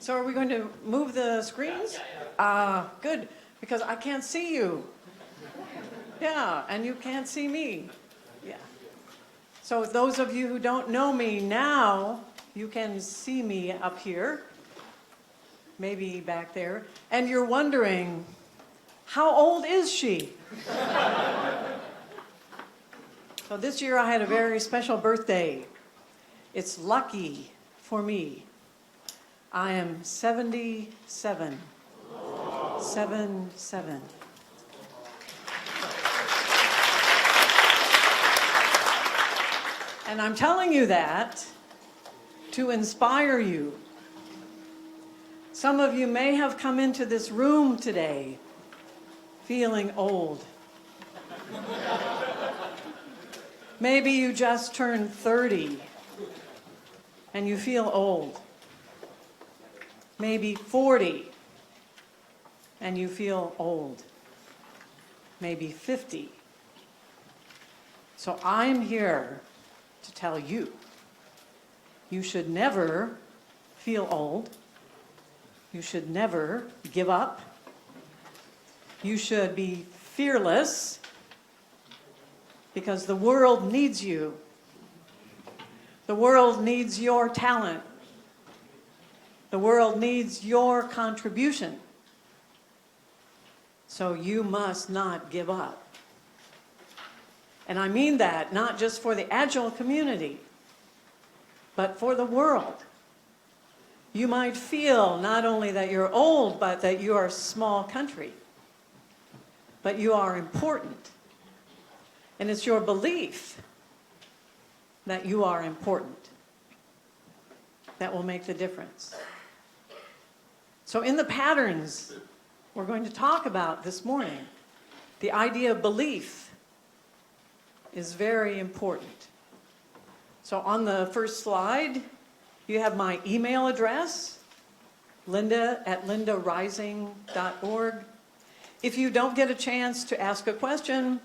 So are we going to move the screens? Good, because I can't see you. Yeah, and you can't see me. Yeah. So those of you who don't know me now, you can see me up here, maybe back there, and you're wondering, how old is she? So this year I had a very special birthday. It's lucky for me. I am 77. 77. And I'm telling you that to inspire you. Some of you may have come into this room today feeling old. Maybe you just turned 30 and you feel old. Maybe 40 and you feel old. Maybe 50. So I'm here to tell you, you should never feel old. You should never give up. You should be fearless because the world needs you. The world needs your talent. The world needs your contribution. So you must not give up. And I mean that not just for the Agile community, but for the world. You might feel not only that you're old, but that you are a small country. But you are important. And it's your belief that you are important that will make the difference. So in the patterns we're going to talk about this morning, the idea of belief is very important. So on the first slide, you have my email address, linda@lindarising.org. If you don't get a chance to ask a question,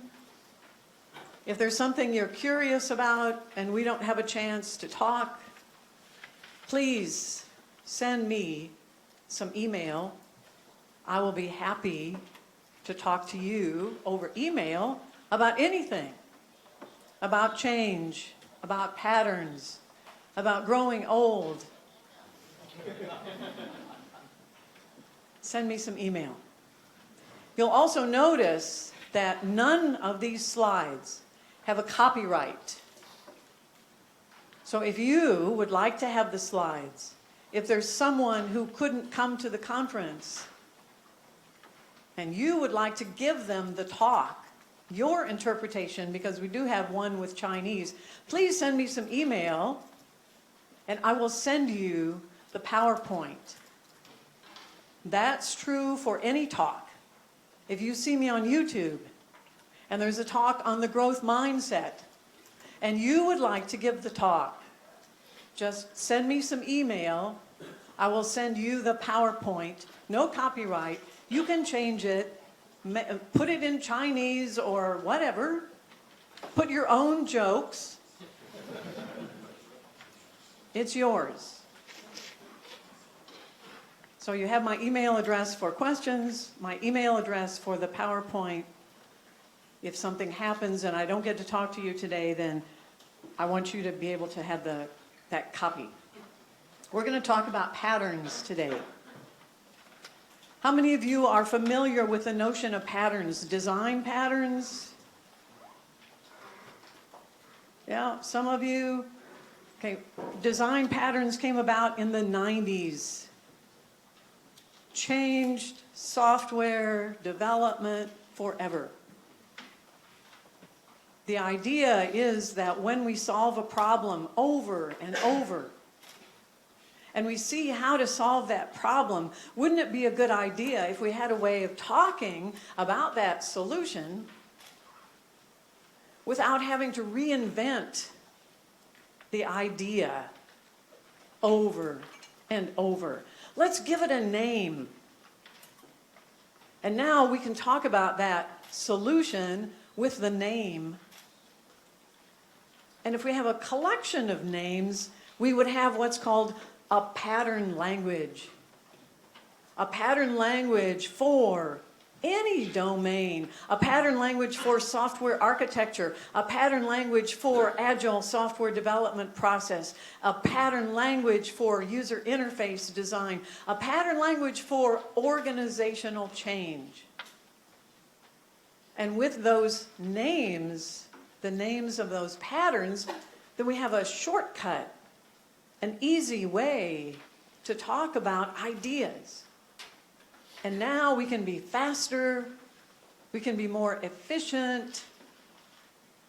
if there's something you're curious about and we don't have a chance to talk, please send me some email. I will be happy to talk to you over email about anything, about change, about patterns, about growing old. Send me some email. You'll also notice that none of these slides have a copyright. So if you would like to have the slides, if there's someone who couldn't come to the conference and you would like to give them the talk, your interpretation, because we do have one with Chinese, please send me some email and I will send you the PowerPoint. That's true for any talk. If you see me on YouTube and there's a talk on the growth mindset and you would like to give the talk, just send me some email. I will send you the PowerPoint. No copyright. You can change it, put it in Chinese or whatever. Put your own jokes. It's yours. So you have my email address for questions, my email address for the PowerPoint. If something happens and I don't get to talk to you today, then I want you to be able to have that copy. We're going to talk about patterns today. How many of you are familiar with the notion of patterns, design patterns? Yeah, some of you. Okay, design patterns came about in the 90s. Changed software development forever. The idea is that when we solve a problem over and over, and we see how to solve that problem, wouldn't it be a good idea if we had a way of talking about that solution without having to reinvent the idea over and over? Let's give it a name. And now we can talk about that solution with the name. And if we have a collection of names, we would have what's called a pattern language. a pattern language for any domain, a pattern language for software architecture, a pattern language for agile software development process, a pattern language for user interface design, a pattern language for organizational change. And with those names, the names of those patterns, then we have a shortcut, an easy way to talk about ideas. And now we can be faster, we can be more efficient,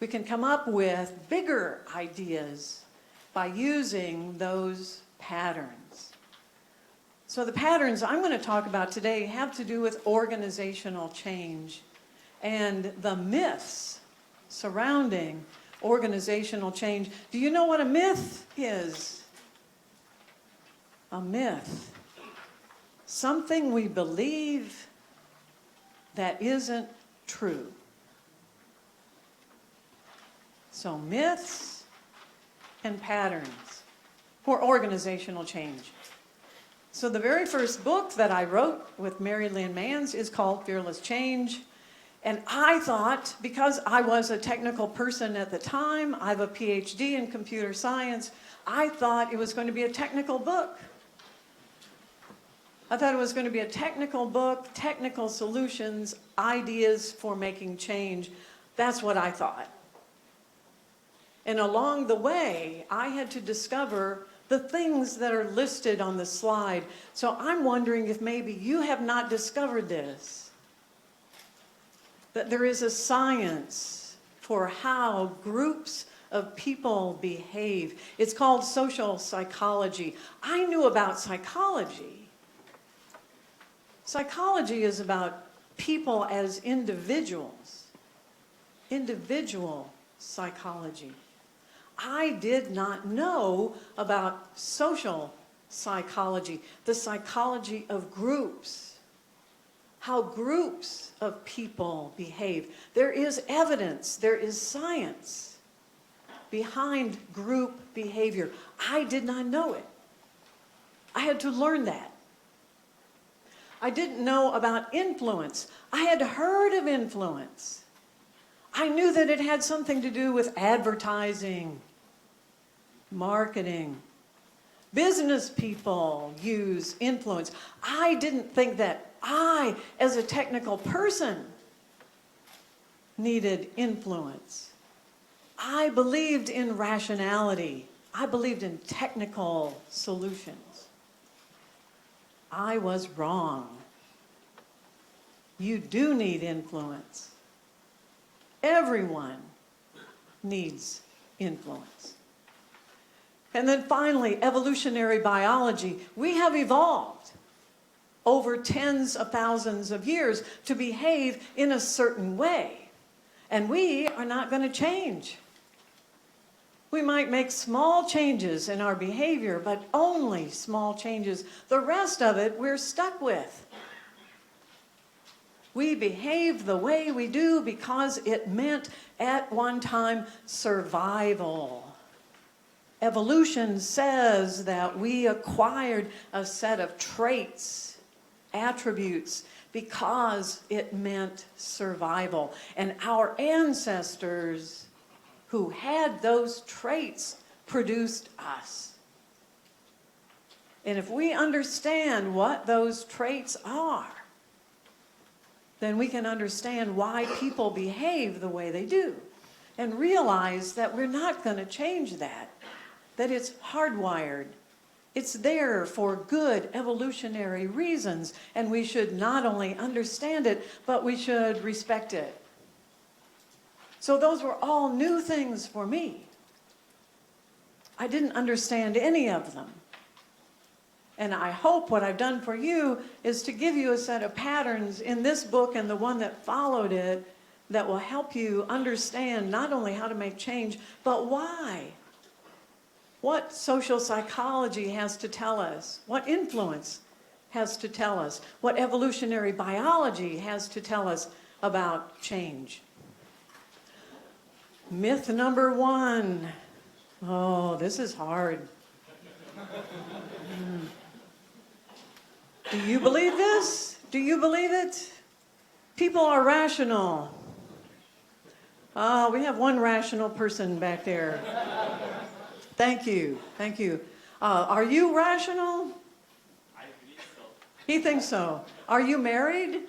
we can come up with bigger ideas by using those patterns. So the patterns I'm going to talk about today have to do with organizational change and the myths surrounding organizational change. Do you know what a myth is? A myth. Something we believe that isn't true. So myths and patterns for organizational change. So the very first book that I wrote with Mary Lynn Manns is called Fearless Change. And I thought, because I was a technical person at the time, I have a PhD in computer science, I thought it was going to be a technical book. I thought it was going to be a technical book, technical solutions, ideas for making change. That's what I thought. And along the way, I had to discover the things that are listed on the slide. So I'm wondering if maybe you have not discovered this, that there is a science for how groups of people behave. It's called social psychology. I knew about psychology. Psychology is about people as individuals, individual psychology. I did not know about social psychology, the psychology of groups, how groups of people behave. There is evidence, there is science behind group behavior. I did not know it. I had to learn that. I didn't know about influence. I had heard of influence. I knew that it had something to do with advertising, marketing. Business people use influence. I didn't think that I, as a technical person, needed influence. I believed in rationality. I believed in technical solutions. I was wrong. You do need influence. Everyone needs influence. And then finally, evolutionary biology. We have evolved over tens of thousands of years to behave in a certain way. And we are not going to change. We might make small changes in our behavior, but only small changes. The rest of it we're stuck with. We behave the way we do because it meant at one time survival. Evolution says that we acquired a set of traits, attributes, because it meant survival. And our ancestors who had those traits produced us. And if we understand what those traits are, then we can understand why people behave the way they do and realize that we're not going to change that it's hardwired. It's there for good evolutionary reasons, and we should not only understand it, but we should respect it. So those were all new things for me. I didn't understand any of them. And I hope what I've done for you is to give you a set of patterns in this book and the one that followed it that will help you understand not only how to make change, but why. What social psychology has to tell us, what influence has to tell us, what evolutionary biology has to tell us about change. Myth number 1. Oh, this is hard. Do you believe this? Do you believe it? People are rational. We have one rational person back there. Thank you. Thank you. Are you rational? I believe so. He thinks so. Are you married?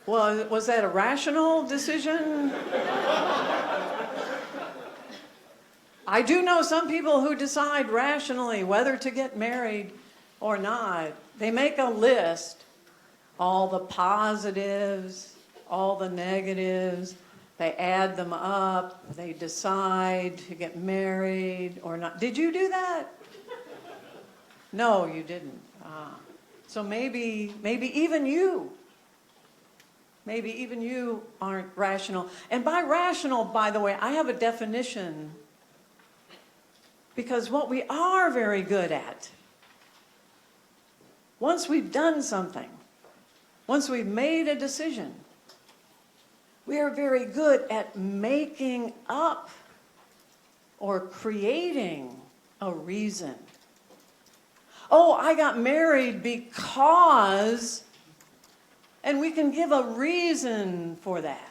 Was that a rational decision? I do know some people who decide rationally whether to get married or not. They make a list, all the positives, all the negatives. They add them up. They decide to get married or not. Did you do that? No, you didn't. So maybe even you. Maybe even you aren't rational. And by rational, by the way, I have a definition. Because what we are very good at, once we've done something, once we've made a decision, we are very good at making up or creating a reason. Oh, I got married because, and we can give a reason for that.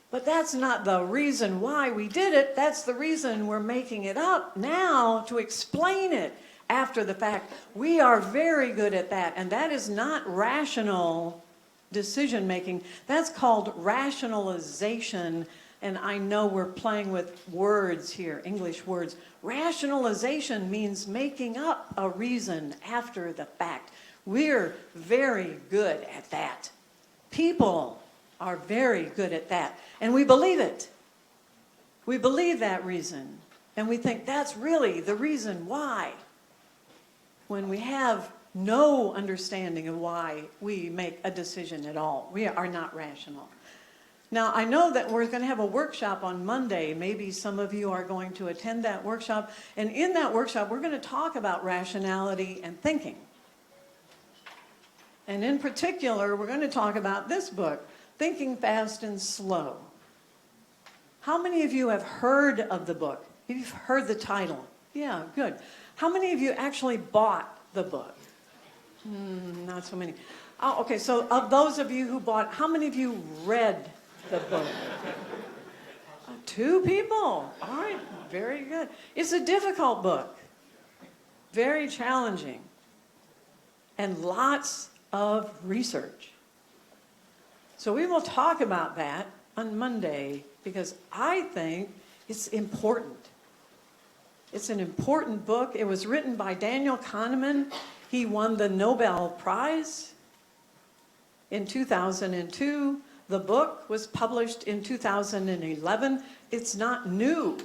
But that's not the reason why we did it. That's the reason we're making it up now to explain it after the fact. We are very good at that, and that is not rational decision making. That's called rationalization, and I know we're playing with words here, English words. Rationalization means making up a reason after the fact. We're very good at that. People are very good at that, and we believe it. We believe that reason, and we think that's really the reason why, when we have no understanding of why we make a decision at all. We are not rational. Now, I know that we're going to have a workshop on Monday. Maybe some of you are going to attend that workshop, and in that workshop, we're going to talk about rationality and thinking. And in particular, we're going to talk about this book, Thinking Fast and Slow. How many of you have heard of the book? You've heard the title. Yeah, good. How many of you actually bought the book? Not so many. Oh, okay, so of those of you who bought, how many of you read the book? 2 people. All right, very good. It's a difficult book. Very challenging. And lots of research. So we will talk about that on Monday because I think it's important. It's an important book. It was written by Daniel Kahneman. He won the Nobel Prize in 2002. The book was published in 2011. It's not new.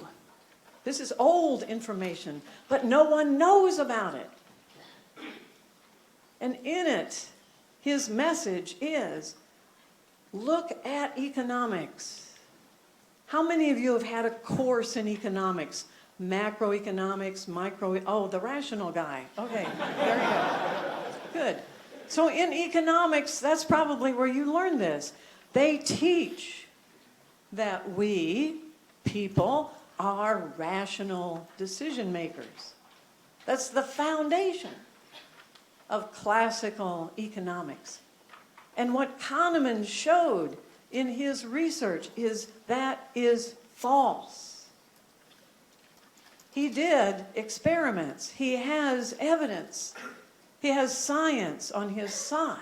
This is old information, but no one knows about it. And in it, his message is, look at economics. How many of you have had a course in economics? Macroeconomics, the rational guy. Okay, there you go. Good. So in economics, that's probably where you learn this. They teach that we, people, are rational decision makers. That's the foundation of classical economics. And what Kahneman showed in his research is that is false. He did experiments. He has evidence. He has science on his side.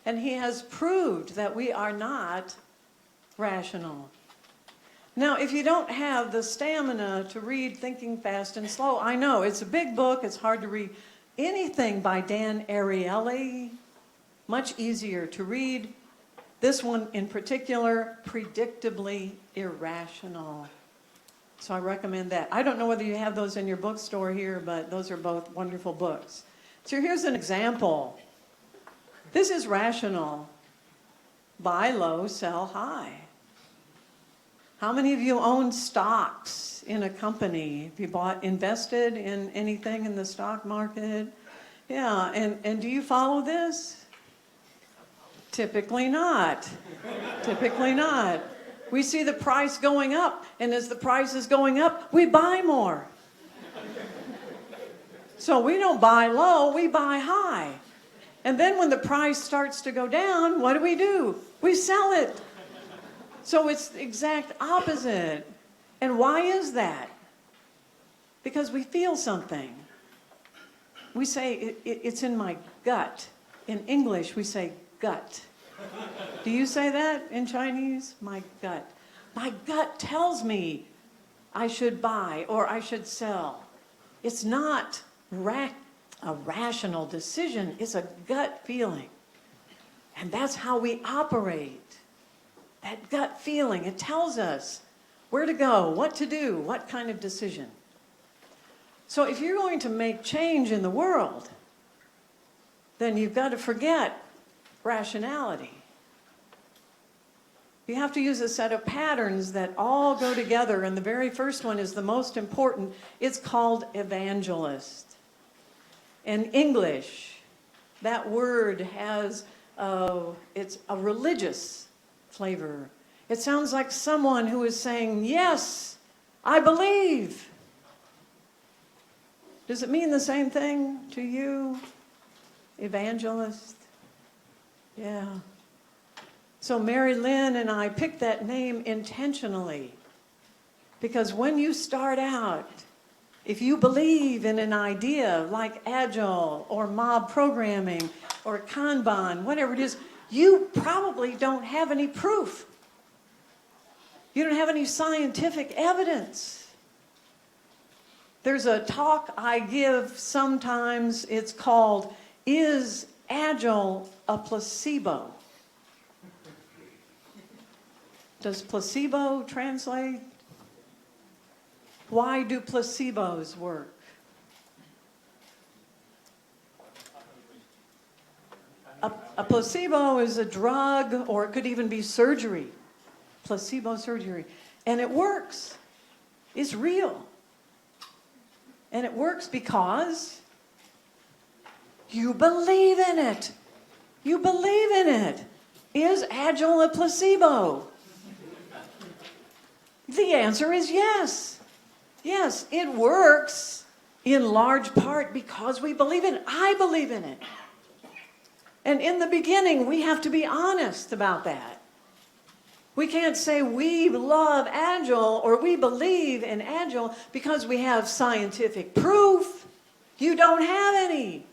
And he has proved that we are not rational. Now, if you don't have the stamina to read Thinking Fast and Slow, I know it's a big book. It's hard to read. Anything by Dan Ariely, much easier to read. This one in particular, Predictably Irrational. So I recommend that. I don't know whether you have those in your bookstore here, but those are both wonderful books. So here's an example. This is rational. Buy low, sell high. How many of you own stocks in a company? Have you invested in anything in the stock market? Yeah, and do you follow this? Typically not. Typically not. We see the price going up, and as the price is going up, we buy more. So we don't buy low, we buy high. And then when the price starts to go down, what do? We sell it. So it's the exact opposite. And why is that? Because we feel something. We say, it's in my gut. In English, we say gut. Do you say that in Chinese? My gut. My gut tells me I should buy or I should sell. It's not a rational decision. It's a gut feeling. And that's how we operate. That gut feeling, it tells us where to go, what to do, what kind of decision. So if you're going to make change in the world, then you've got to forget rationality. You have to use a set of patterns that all go together, and the very first one is the most important. It's called evangelist. In English, that word has it's a religious flavor. It sounds like someone who is saying, yes, I believe. Does it mean the same thing to you, evangelist? Yeah. So Mary Lynn and I picked that name intentionally because when you start out, if you believe in an idea like Agile or mob programming or Kanban, whatever it is, you probably don't have any proof. You don't have any scientific evidence. There's a talk I give sometimes, it's called, Is Agile a Placebo? Does placebo translate? Why do placebos work? A placebo is a drug, or it could even be surgery. Placebo surgery. And it works. It's real. And it works because you believe in it. You believe in it. Is Agile a placebo? The answer is yes. Yes, it works in large part because we believe in it. I believe in it. And in the beginning, we have to be honest about that. We can't say we love Agile or we believe in Agile because we have scientific proof. You don't have any.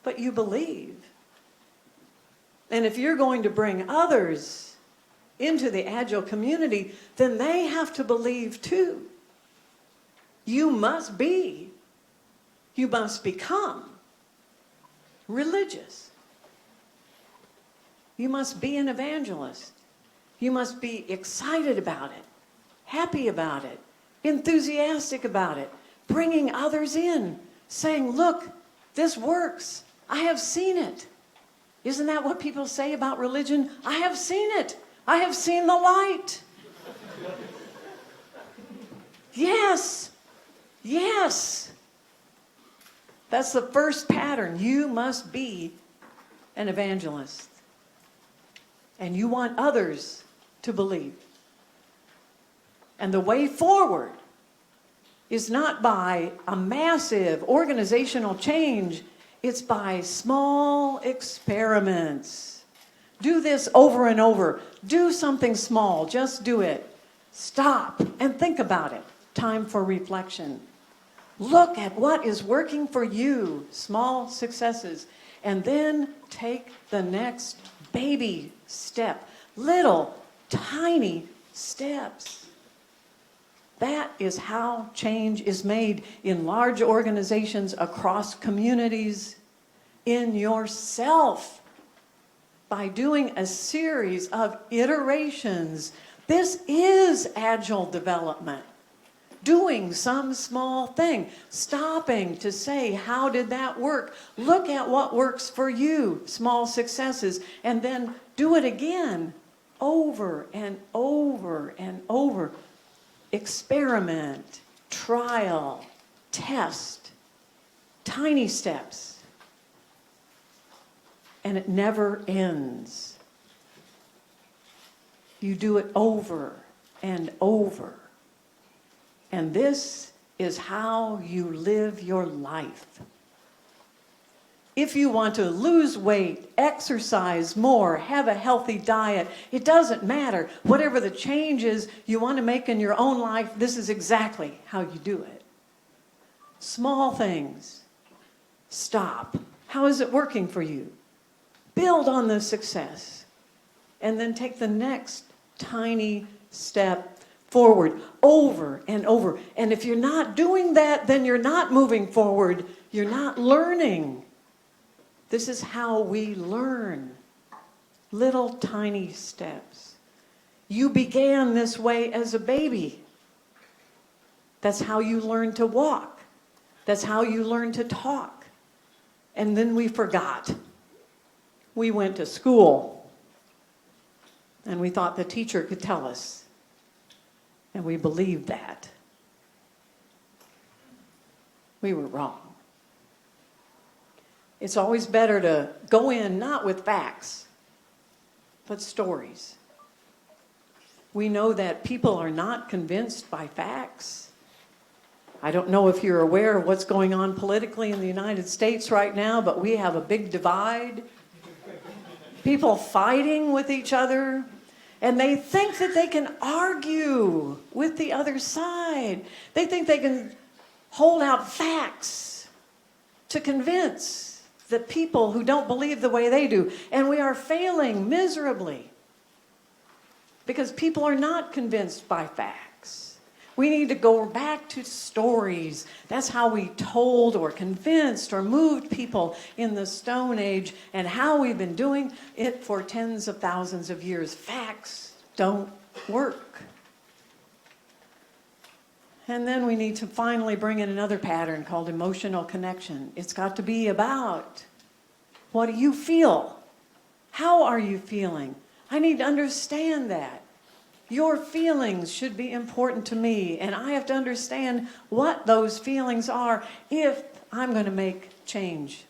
But you believe. And if you're going to bring others into the Agile community, then they have to believe too. You must become religious. You must be an evangelist. You must be excited about it, happy about it, enthusiastic about it, bringing others in, saying, look, this works. I have seen it. Isn't that what people say about religion? I have seen it. I have seen the light. Yes. Yes. That's the first pattern. You must be an evangelist. And you want others to believe. And the way forward is not by a massive organizational change. It's by small experiments. Do this over and over. Do something small. Just do it. Stop and think about it. Time for reflection. Look at what is working for you. Small successes. And then take the next baby step. Little, tiny steps. That is how change is made in large organizations, across communities, in yourself, by doing a series of iterations. This is Agile development. Doing some small thing, stopping to say, how did that work? Look at what works for you, small successes, and then do it again, over and over and over. Experiment, trial, test, tiny steps. And it never ends. You do it over and over. And this is how you live your life. If you want to lose weight, exercise more, have a healthy diet, it doesn't matter. Whatever the changes you want to make in your own life, this is exactly how you do it. Small things. Stop. How is it working for you? Build on the success. And then take the next tiny step forward, over and over. And if you're not doing that, then you're not moving forward. You're not learning. This is how we learn. Little tiny steps. You began this way as a baby. That's how you learn to walk. That's how you learn to talk. And then we forgot. We went to school and we thought the teacher could tell us. And we believed that. We were wrong. It's always better to go in not with facts, but stories. We know that people are not convinced by facts. I don't know if you're aware of what's going on politically in the United States right now, but we have a big divide. People fighting with each other, and they think that they can argue with the other side. They think they can hold out facts to convince the people who don't believe the way they do. And we are failing miserably because people are not convinced by facts. We need to go back to stories. That's how we told or convinced or moved people in the Stone Age and how we've been doing it for tens of thousands of years. Facts don't work. And then we need to finally bring in another pattern called emotional connection. It's got to be about, what do you feel? How are you feeling? I need to understand that. Your feelings should be important to me, and I have to understand what those feelings are if I'm going to make change.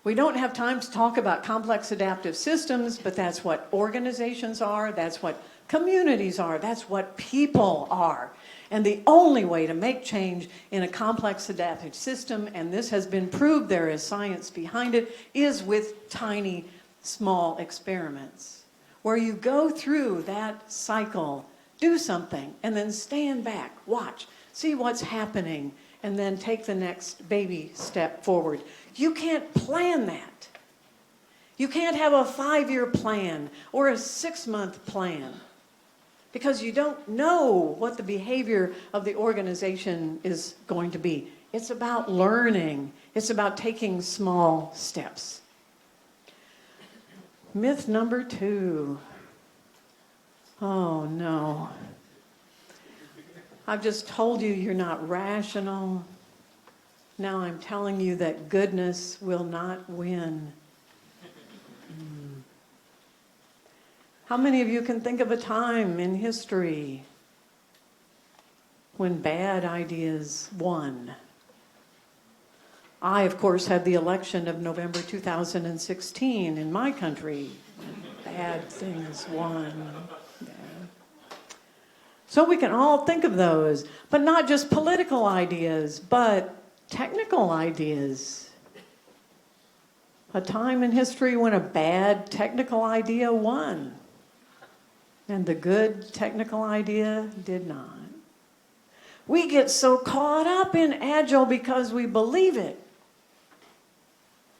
We don't have time to talk about complex adaptive systems, but that's what organizations are, that's what communities are, that's what people are. And the only way to make change in a complex adaptive system, and this has been proved, there is science behind it, is with tiny, small experiments, where you go through that cycle, do something, and then stand back, watch, see what's happening, and then take the next baby step forward. You can't plan that. You can't have a 5-year plan or a 6-month plan, because you don't know what the behavior of the organization is going to be. It's about learning. It's about taking small steps. Myth number 2. Oh, no. I've just told you you're not rational. Now I'm telling you that goodness will not win. How many of you can think of a time in history when bad ideas won? I, of course, had the election of November 2016 in my country. Bad things won. Yeah. So we can all think of those, but not just political ideas, but technical ideas. A time in history when a bad technical idea won, and the good technical idea did not. We get so caught up in Agile because we believe it.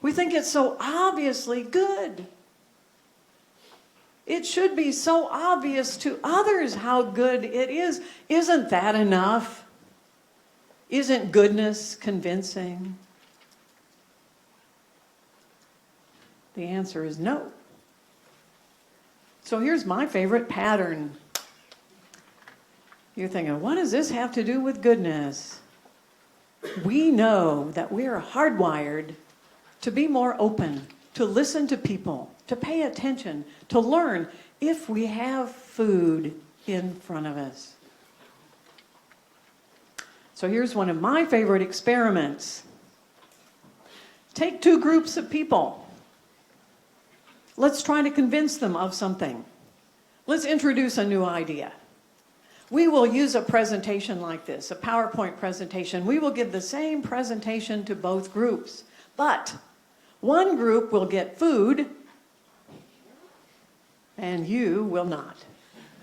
We think it's so obviously good. It should be so obvious to others how good it is. Isn't that enough? Isn't goodness convincing? The answer is no. So here's my favorite pattern. You're thinking, what does this have to do with goodness? We know that we are hardwired to be more open, to listen to people, to pay attention, to learn if we have food in front of us. So here's one of my favorite experiments. Take 2 groups of people. Let's try to convince them of something. Let's introduce a new idea. We will use a presentation like this, a PowerPoint presentation. We will give the same presentation to both groups. But one group will get food, and you will not.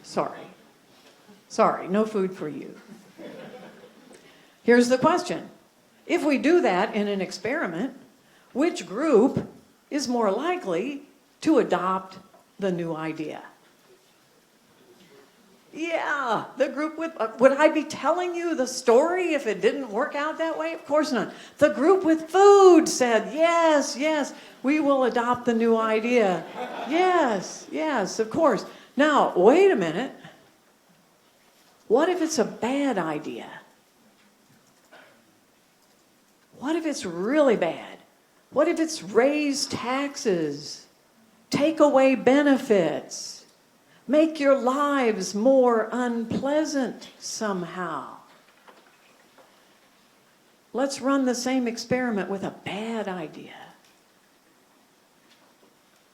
Sorry. Sorry, no food for you. Here's the question. If we do that in an experiment, which group is more likely to adopt the new idea? Yeah, the group with, would I be telling you the story if it didn't work out that way? Of course not. The group with food said, yes, yes, we will adopt the new idea. Yes, yes, of course. Now, wait a minute. What if it's a bad idea? What if it's really bad? What if it's raise taxes, take away benefits, make your lives more unpleasant somehow? Let's run the same experiment with a bad idea.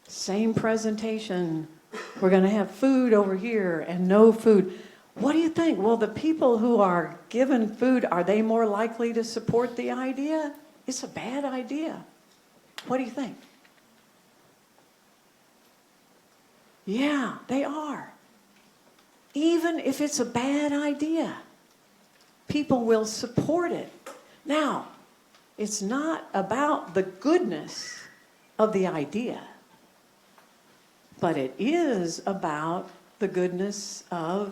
Same presentation. We're going to have food over here and no food. What do you think? Well, the people who are given food, are they more likely to support the idea? It's a bad idea. What do you think? Yeah, they are. Even if it's a bad idea, people will support it. Now, it's not about the goodness of the idea, but it is about the goodness of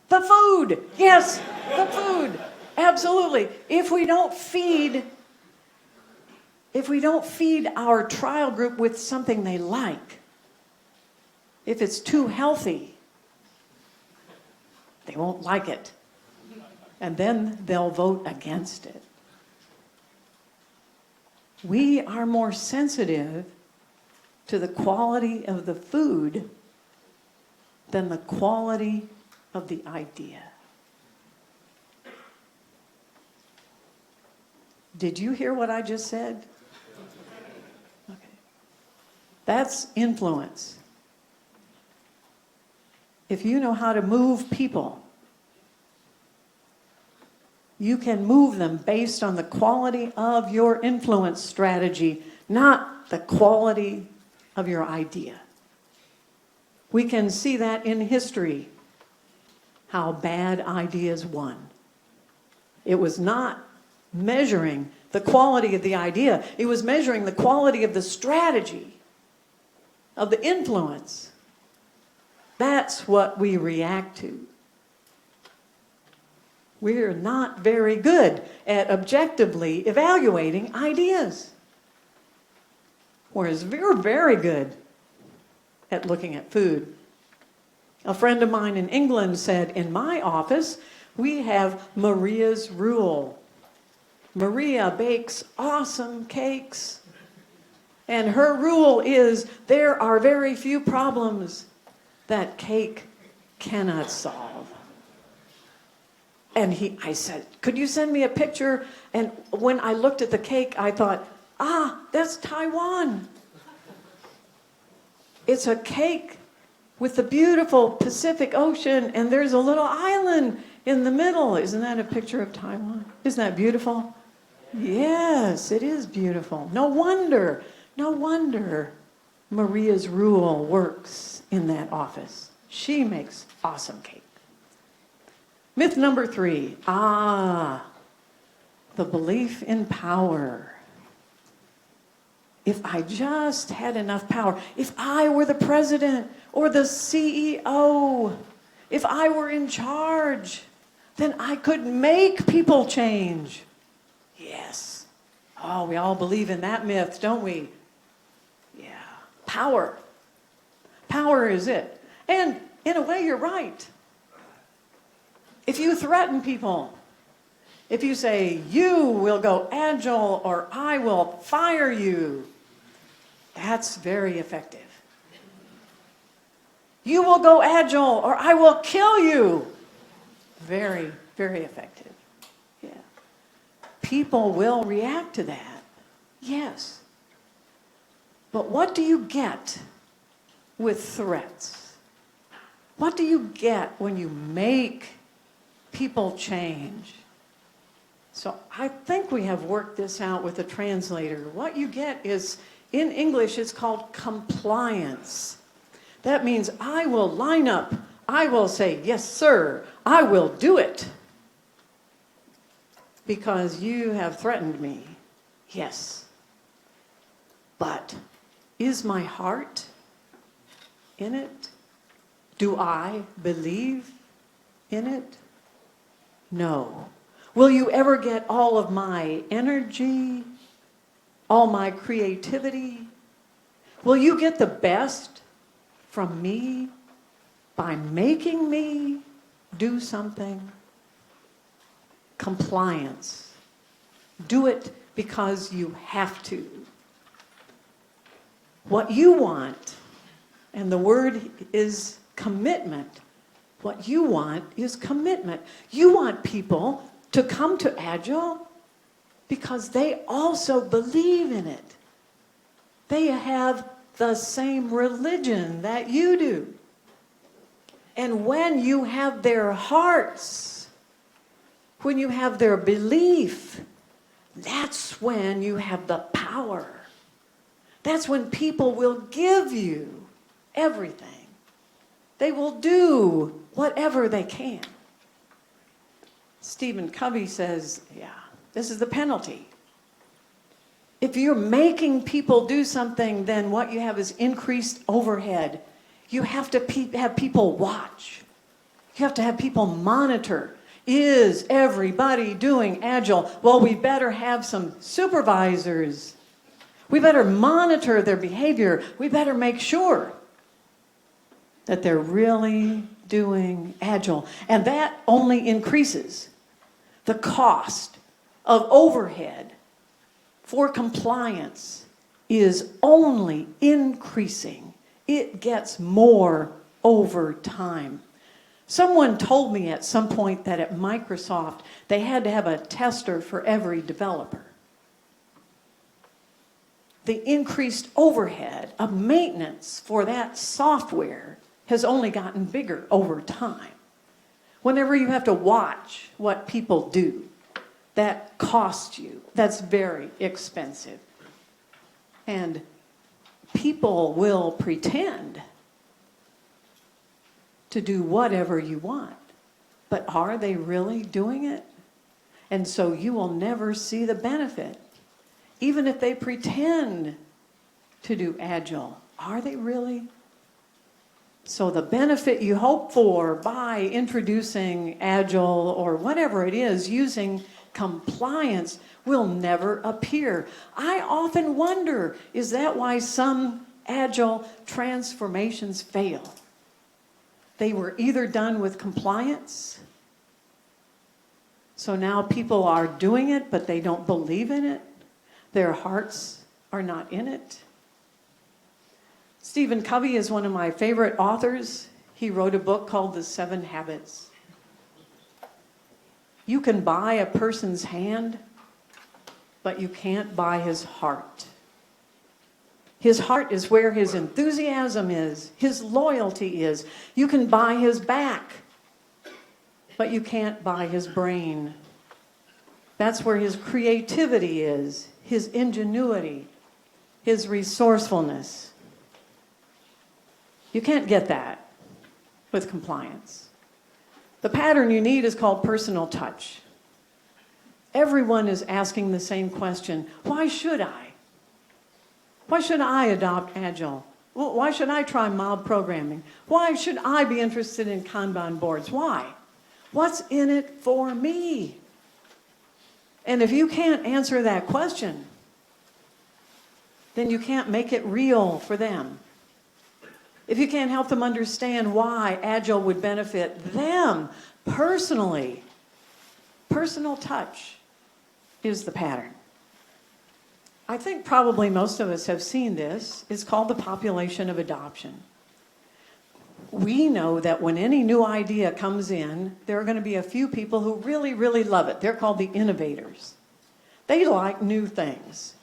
the food. Yes, the food. Absolutely. If we don't feed our trial group with something they like, if it's too healthy, they won't like it. And then they'll vote against it. We are more sensitive to the quality of the food than the quality of the idea. Did you hear what I just said? Okay. That's influence. If you know how to move people, you can move them based on the quality of your influence strategy, not the quality of your idea. We can see that in history, how bad ideas won. It was not measuring the quality of the idea. It was measuring the quality of the strategy, of the influence. That's what we react to. We're not very good at objectively evaluating ideas. Whereas we're very good at looking at food. A friend of mine in England said, in my office, we have Maria's rule. Maria bakes awesome cakes. And her rule is there are very few problems that cake cannot solve. And I said, could you send me a picture? And when I looked at the cake, I thought, that's Taiwan. It's a cake with the beautiful Pacific Ocean, and there's a little island in the middle. Isn't that a picture of Taiwan? Isn't that beautiful? Yes, it is beautiful. No wonder Maria's rule works in that office. She makes awesome cake. Myth number 3, the belief in power. If I just had enough power, if I were the president or the CEO, if I were in charge, then I could make people change. Yes. Oh, we all believe in that myth, don't we? Yeah. Power. Power is it. And in a way, you're right. If you threaten people, if you say, you will go Agile or I will fire you, that's very effective. You will go Agile or I will kill you. Very, very effective. Yeah. People will react to that. Yes. But what do you get with threats? What do you get when you make people change? So I think we have worked this out with the translator. What you get is, in English, it's called compliance. That means I will line up. I will say, yes, sir, I will do it. Because you have threatened me. Yes. But is my heart in it? Do I believe in it? No. Will you ever get all of my energy, all my creativity? Will you get the best from me by making me do something? Compliance. Do it because you have to. What you want, and the word is commitment. What you want is commitment. You want people to come to Agile because they also believe in it. They have the same religion that you do. And when you have their hearts, when you have their belief, that's when you have the power. That's when people will give you everything. They will do whatever they can. Stephen Covey says, yeah, this is the penalty. If you're making people do something, then what you have is increased overhead. You have to have people watch. You have to have people monitor. Is everybody doing Agile? Well, we better have some supervisors. We better monitor their behavior. We better make sure that they're really doing Agile. And that only increases the cost of overhead for compliance is only increasing. It gets more over time. Someone told me at some point that at Microsoft, they had to have a tester for every developer. The increased overhead of maintenance for that software has only gotten bigger over time. Whenever you have to watch what people do, that costs you. That's very expensive. And people will pretend to do whatever you want. But are they really doing it? And so you will never see the benefit. Even if they pretend to do Agile, are they really? So the benefit you hope for by introducing Agile or whatever it is, using compliance, will never appear. I often wonder, is that why some Agile transformations fail? They were either done with compliance, so now people are doing it, but they don't believe in it. Their hearts are not in it. Stephen Covey is one of my favorite authors. He wrote a book called The 7 Habits. You can buy a person's hand, but you can't buy his heart. His heart is where his enthusiasm is, his loyalty is. You can buy his back, but you can't buy his brain. That's where his creativity is, his ingenuity, his resourcefulness. You can't get that with compliance. The pattern you need is called personal touch. Everyone is asking the same question. Why should I? Why should I adopt Agile? Why should I try mob programming? Why should I be interested in Kanban boards? Why? What's in it for me? And if you can't answer that question, then you can't make it real for them. If you can't help them understand why Agile would benefit them personally, personal touch is the pattern. I think probably most of us have seen this. It's called the population of adoption. We know that when any new idea comes in, there are going to be a few people who really, really love it. They're called the innovators. They like new things.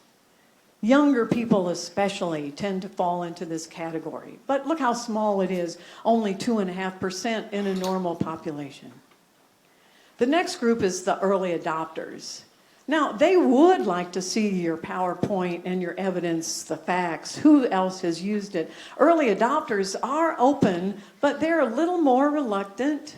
Younger people especially tend to fall into this category. But look how small it is, only 2.5% in a normal population. The next group is the early adopters. Now, they would like to see your PowerPoint and your evidence, the facts, who else has used it. Early adopters are open, but they're a little more reluctant.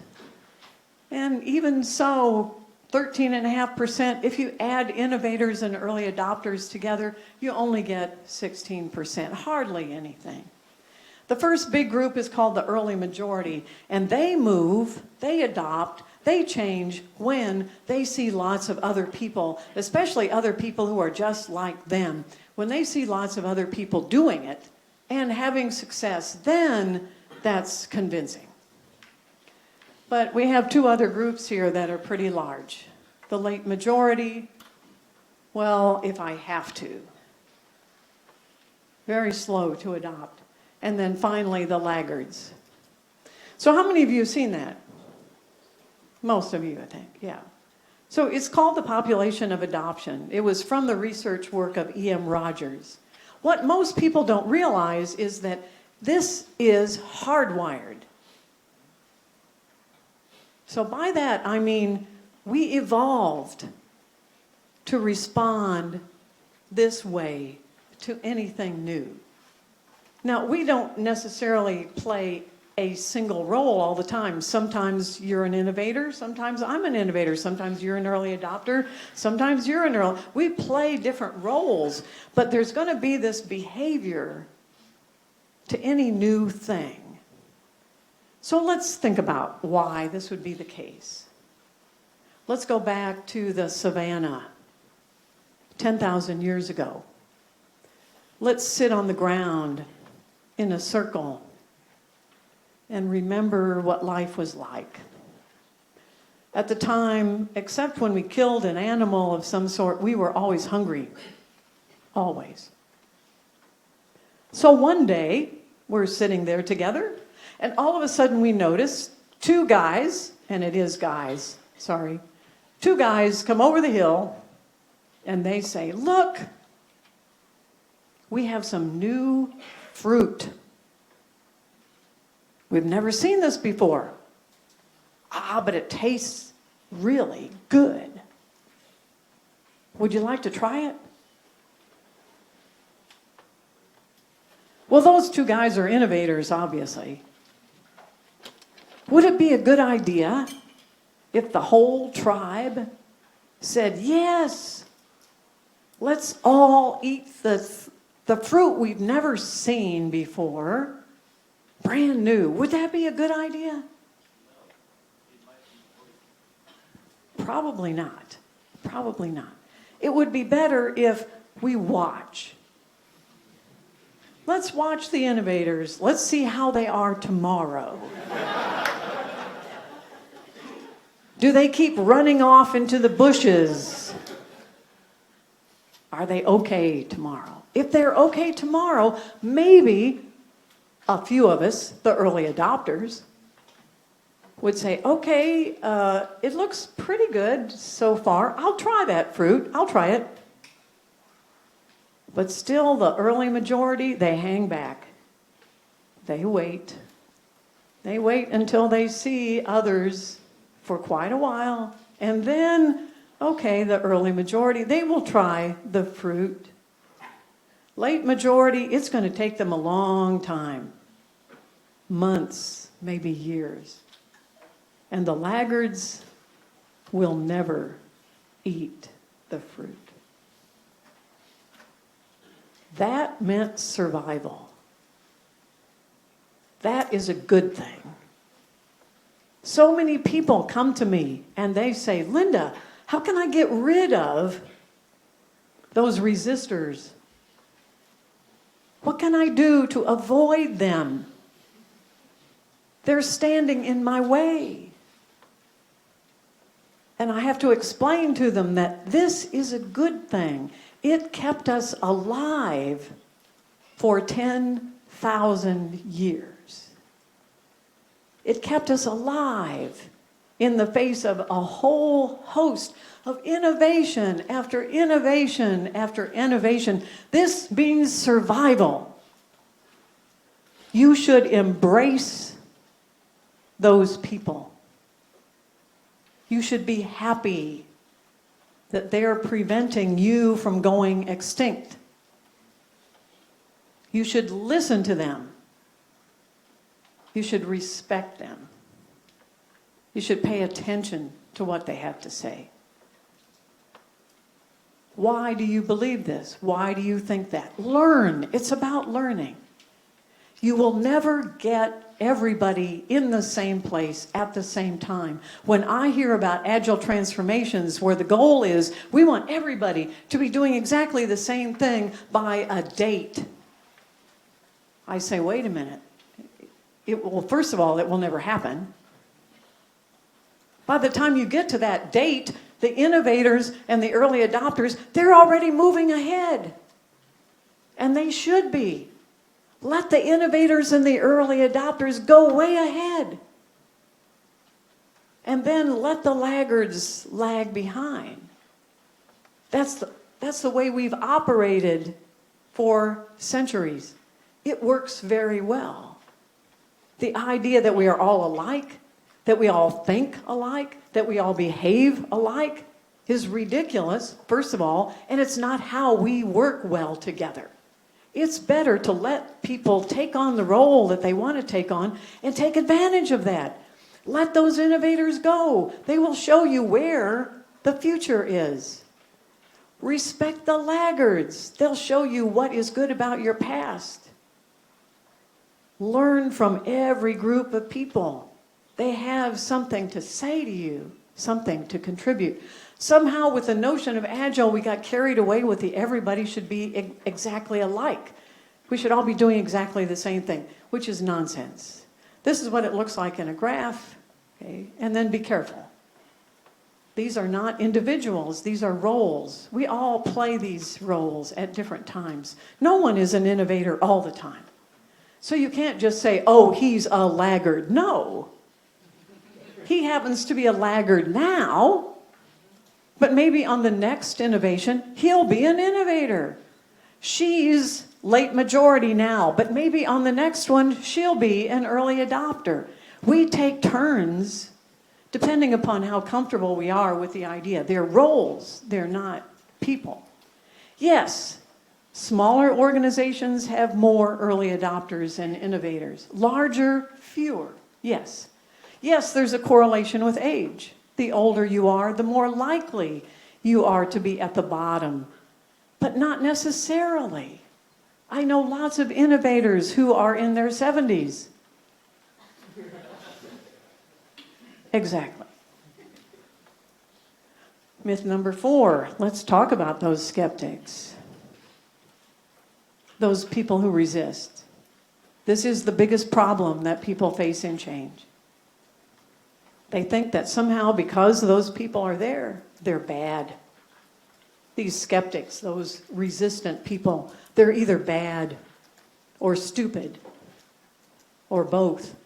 And even so, 13.5%, if you add innovators and early adopters together, you only get 16%, hardly anything. The first big group is called the early majority, and they move, they adopt, they change when they see lots of other people, especially other people who are just like them. When they see lots of other people doing it and having success, then that's convincing. But we have two other groups here that are pretty large. The late majority, well, if I have to. Very slow to adopt. And then finally, the laggards. So how many of you have seen that? Most of you, I think, yeah. So it's called the population of adoption. It was from the research work of E.M. Rogers. What most people don't realize is that this is hardwired. So by that, I mean we evolved to respond this way to anything new. Now, we don't necessarily play a single role all the time. Sometimes you're an innovator, sometimes I'm an innovator, sometimes you're an early adopter, sometimes you're an early... We play different roles, but there's going to be this behavior to any new thing. So let's think about why this would be the case. Let's go back to the savannah 10,000 years ago. Let's sit on the ground in a circle and remember what life was like. At the time, except when we killed an animal of some sort, we were always hungry. Always. So one day, we're sitting there together, and all of a sudden we notice two guys, and it is guys, sorry, two guys come over the hill, and they say, "Look, we have some new fruit. We've never seen this before. But it tastes really good. Would you like to try it?" Well, those two guys are innovators, obviously. Would it be a good idea if the whole tribe said, "Yes, let's all eat the fruit we've never seen before, brand new"? Would that be a good idea? Probably not. Probably not. It would be better if we watch. Let's watch the innovators. Let's see how they are tomorrow. Do they keep running off into the bushes? Are they okay tomorrow? If they're okay tomorrow, maybe a few of us, the early adopters, would say, "Okay, it looks pretty good so far. I'll try that fruit. I'll try it." But still, the early majority, they hang back. They wait. They wait until they see others for quite a while. And then, okay, the early majority, they will try the fruit. Late majority, it's going to take them a long time. Months, maybe years. And the laggards will never eat the fruit. That meant survival. That is a good thing. So many people come to me and they say, "Linda, how can I get rid of those resistors? What can I do to avoid them? They're standing in my way." And I have to explain to them that this is a good thing. It kept us alive for 10,000 years. It kept us alive in the face of a whole host of innovation after innovation after innovation. This means survival. You should embrace those people. You should be happy that they're preventing you from going extinct. You should listen to them. You should respect them. You should pay attention to what they have to say. Why do you believe this? Why do you think that? Learn. It's about learning. You will never get everybody in the same place at the same time. When I hear about agile transformations where the goal is we want everybody to be doing exactly the same thing by a date, I say, wait a minute. First of all, it will never happen. By the time you get to that date, the innovators and the early adopters, they're already moving ahead. And they should be. Let the innovators and the early adopters go way ahead. And then let the laggards lag behind. That's the way we've operated for centuries. It works very well. The idea that we are all alike, that we all think alike, that we all behave alike is ridiculous, first of all, and it's not how we work well together. It's better to let people take on the role that they want to take on and take advantage of that. Let those innovators go. They will show you where the future is. Respect the laggards. They'll show you what is good about your past. Learn from every group of people. They have something to say to you, something to contribute. Somehow with the notion of Agile, we got carried away with the everybody should be exactly alike. We should all be doing exactly the same thing, which is nonsense. This is what it looks like in a graph, okay? And then be careful. These are not individuals, these are roles. We all play these roles at different times. No one is an innovator all the time. So you can't just say, oh, he's a laggard. No. He happens to be a laggard now, but maybe on the next innovation, he'll be an innovator. She's late majority now, but maybe on the next one, she'll be an early adopter. We take turns depending upon how comfortable we are with the idea. They're roles, they're not people. Yes, smaller organizations have more early adopters and innovators. Larger, fewer, yes. Yes, there's a correlation with age. The older you are, the more likely you are to be at the bottom, but not necessarily. I know lots of innovators who are in their 70s. Exactly. Myth number 4, let's talk about those skeptics. Those people who resist. This is the biggest problem that people face in change. They think that somehow because those people are there, they're bad. These skeptics, those resistant people, they're either bad or stupid or both.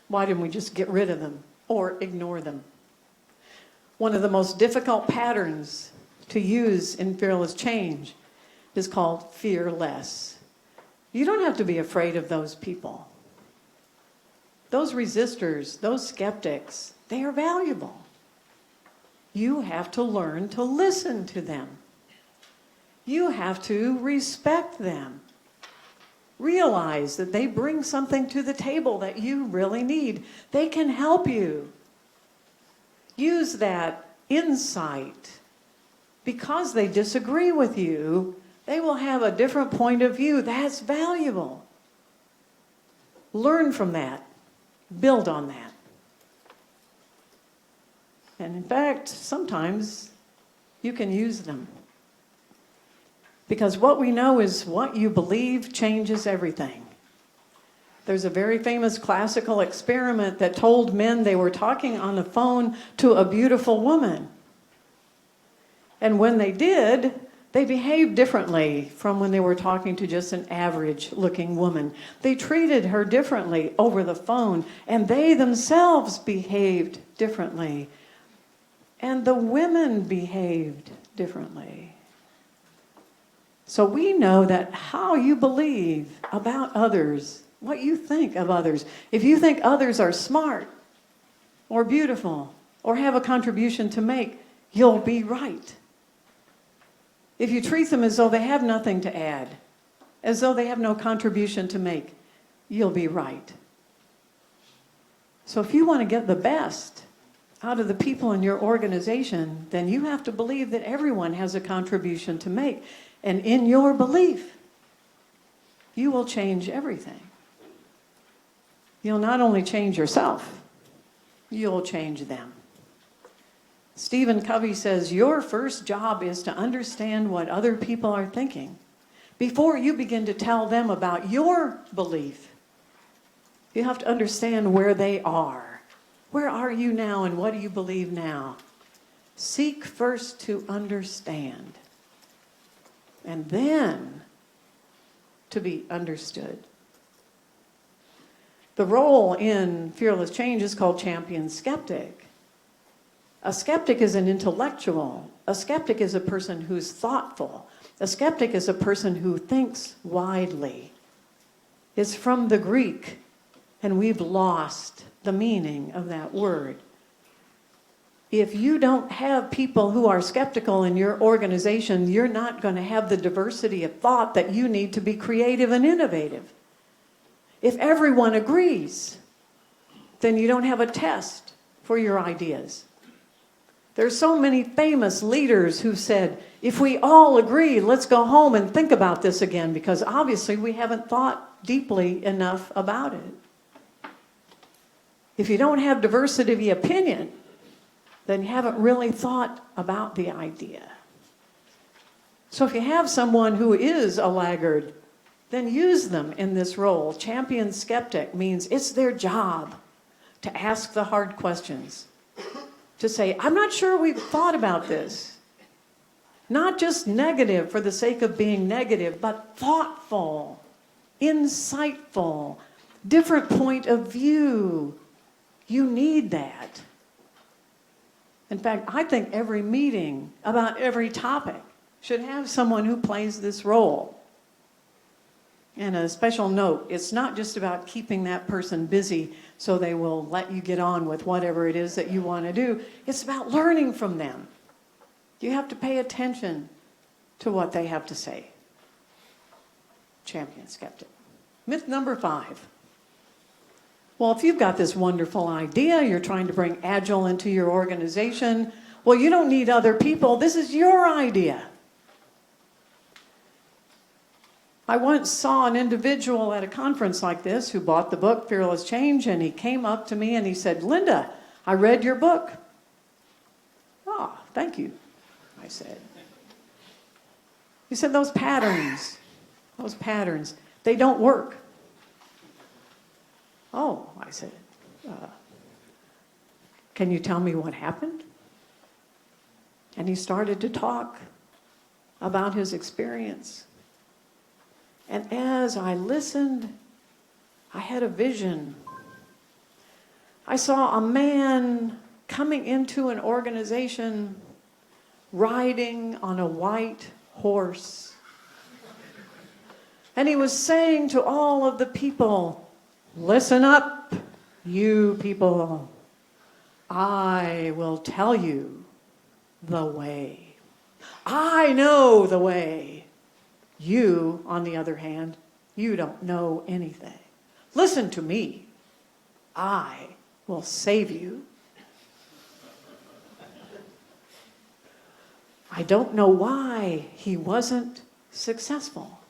Why didn't we just get rid of them or ignore them? One of the most difficult patterns to use in fearless change is called fearless. You don't have to be afraid of those people. Those resistors, those skeptics, they are valuable. You have to learn to listen to them. You have to respect them. Realize that they bring something to the table that you really need. They can help you. Use that insight. Because they disagree with you, they will have a different point of view. That's valuable. Learn from that. Build on that. And in fact, sometimes you can use them. Because what we know is what you believe changes everything. There's a very famous classical experiment that told men they were talking on the phone to a beautiful woman. And when they did, They behaved differently from when they were talking to just an average-looking woman. They treated her differently over the phone, and they themselves behaved differently. And the women behaved differently. So we know that how you believe about others, what you think of others, if you think others are smart or beautiful or have a contribution to make, you'll be right. If you treat them as though they have nothing to add, as though they have no contribution to make, you'll be right. So if you want to get the best out of the people in your organization, then you have to believe that everyone has a contribution to make. And in your belief, you will change everything. You'll not only change yourself, you'll change them. Stephen Covey says, your first job is to understand what other people are thinking before you begin to tell them about your belief. You have to understand where they are. Where are you now and what do you believe now? Seek first to understand and then to be understood. The role in Fearless Change is called champion skeptic. A skeptic is an intellectual. A skeptic is a person who's thoughtful. A skeptic is a person who thinks widely. It's from the Greek, and we've lost the meaning of that word. If you don't have people who are skeptical in your organization, you're not going to have the diversity of thought that you need to be creative and innovative. If everyone agrees, then you don't have a test for your ideas. There's so many famous leaders who said, if we all agree, let's go home and think about this again, because obviously we haven't thought deeply enough about it. If you don't have diversity of opinion, then you haven't really thought about the idea. So if you have someone who is a laggard, then use them in this role. Champion skeptic means it's their job to ask the hard questions. To say, I'm not sure we've thought about this. Not just negative for the sake of being negative, but thoughtful, insightful, different point of view. You need that. In fact, I think every meeting about every topic should have someone who plays this role. And a special note, it's not just about keeping that person busy so they will let you get on with whatever it is that you want to do. It's about learning from them. You have to pay attention to what they have to say. Champion skeptic. Myth number 5. Well, if you've got this wonderful idea, you're trying to bring Agile into your organization, well, you don't need other people. This is your idea. I once saw an individual at a conference like this who bought the book, Fearless Change, and he came up to me and he said, Linda, I read your book. Oh, thank you, I said. He said, those patterns, they don't work. Oh, I said, can you tell me what happened? And he started to talk about his experience. And as I listened, I had a vision. I saw a man coming into an organization riding on a white horse. And he was saying to all of the people, listen up, you people. I will tell you the way. I know the way. You, on the other hand, you don't know anything. Listen to me. I will save you. I don't know why he wasn't successful.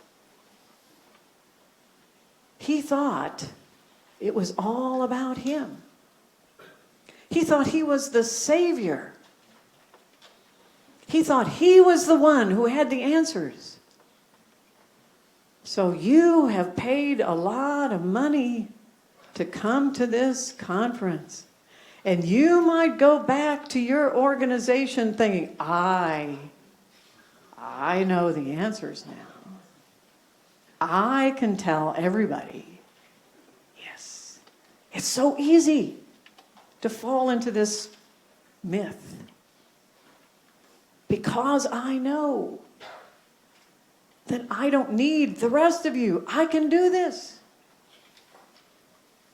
He thought it was all about him. He thought he was the savior. He thought he was the one who had the answers. So you have paid a lot of money to come to this conference. And you might go back to your organization thinking, I I know the answers now. I can tell everybody. Yes. It's so easy to fall into this myth. Because I know that I don't need the rest of you. I can do this.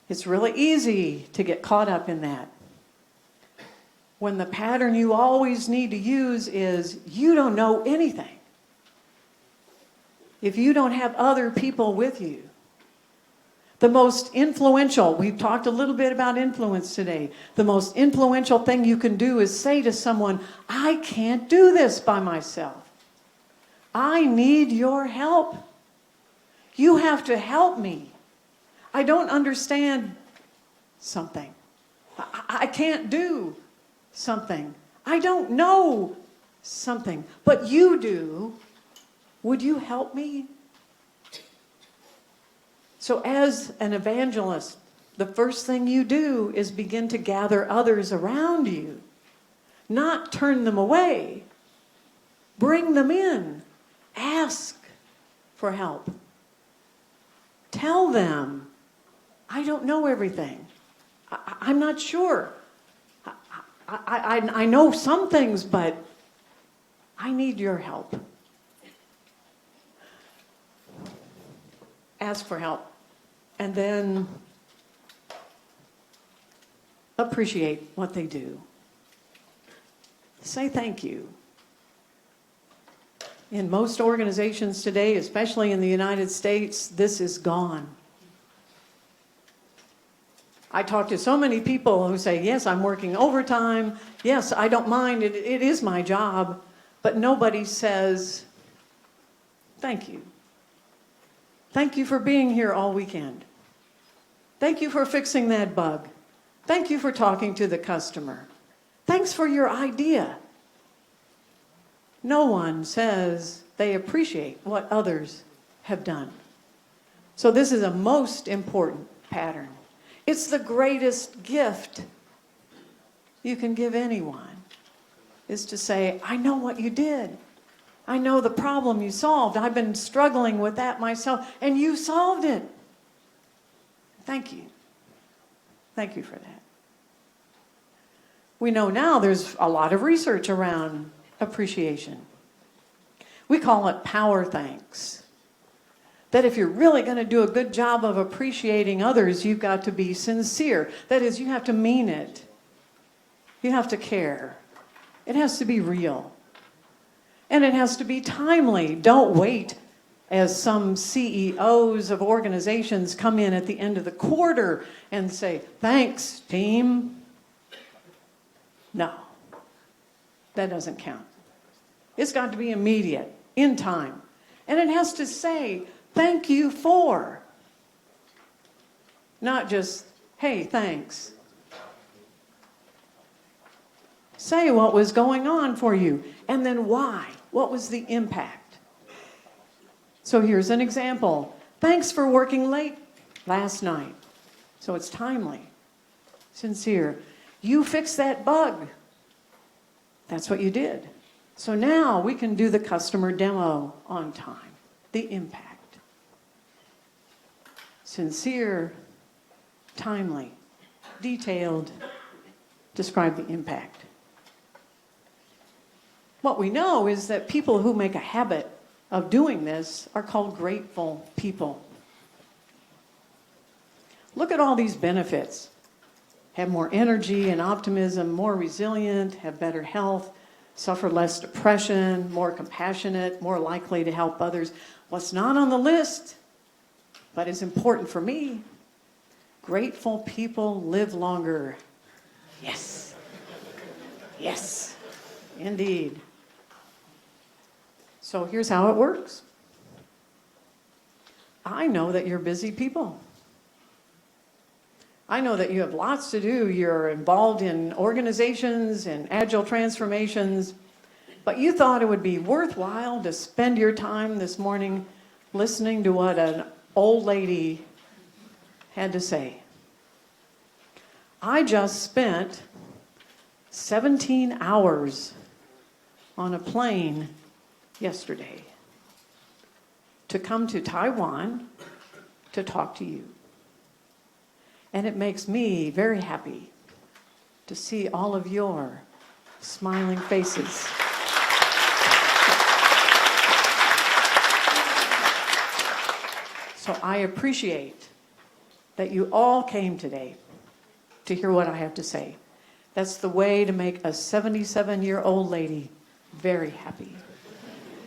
It's really easy to get caught up in that. When the pattern you always need to use is, you don't know anything. If you don't have other people with you. The most influential, we've talked a little bit about influence today. The most influential thing you can do is say to someone, I can't do this by myself. I need your help. You have to help me. I don't understand something. I can't do something. I don't know something. But you do. Would you help me? So as an evangelist, the first thing you do is begin to gather others around you. Not turn them away. Bring them in. Ask for help. Tell them, I don't know everything. I'm not sure. I know some things, but I need your help. Ask for help. And then appreciate what they do. Say thank you. In most organizations today, especially in the United States, this is gone. I talk to so many people who say, yes, I'm working overtime. Yes, I don't mind. It is my job. But nobody says, thank you. Thank you for being here all weekend. Thank you for fixing that bug. Thank you for talking to the customer. Thanks for your idea. No one says they appreciate what others have done. So this is a most important pattern. It's the greatest gift you can give anyone, is to say, I know what you did. I know the problem you solved. I've been struggling with that myself, and you solved it. Thank you. Thank you for that. We know now there's a lot of research around appreciation. We call it power thanks. That if you're really going to do a good job of appreciating others, you've got to be sincere. That is, you have to mean it. You have to care. It has to be real. And it has to be timely. Don't wait as some CEOs of organizations come in at the end of the quarter and say, thanks, team. No, that doesn't count. It's got to be immediate, in time. And it has to say, thank you for. Not just, hey, thanks. Say what was going on for you, and then why. What was the impact? So here's an example. Thanks for working late last night. So it's timely, sincere. You fixed that bug. That's what you did. So now we can do the customer demo on time. The impact. Sincere, timely, detailed, describe the impact. What we know is that people who make a habit of doing this are called grateful people. Look at all these benefits. Have more energy and optimism, more resilient, have better health, suffer less depression, more compassionate, more likely to help others. What's not on the list, but is important for me, grateful people live longer. Yes. Yes, indeed. So here's how it works. I know that you're busy people. I know that you have lots to do. You're involved in organizations and agile transformations, but you thought it would be worthwhile to spend your time this morning listening to what an old lady had to say. I just spent 17 hours on a plane yesterday to come to Taiwan to talk to you. And it makes me very happy to see all of your smiling faces. So I appreciate that you all came today to hear what I have to say. That's the way to make a 77-year-old lady very happy.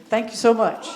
Thank you so much.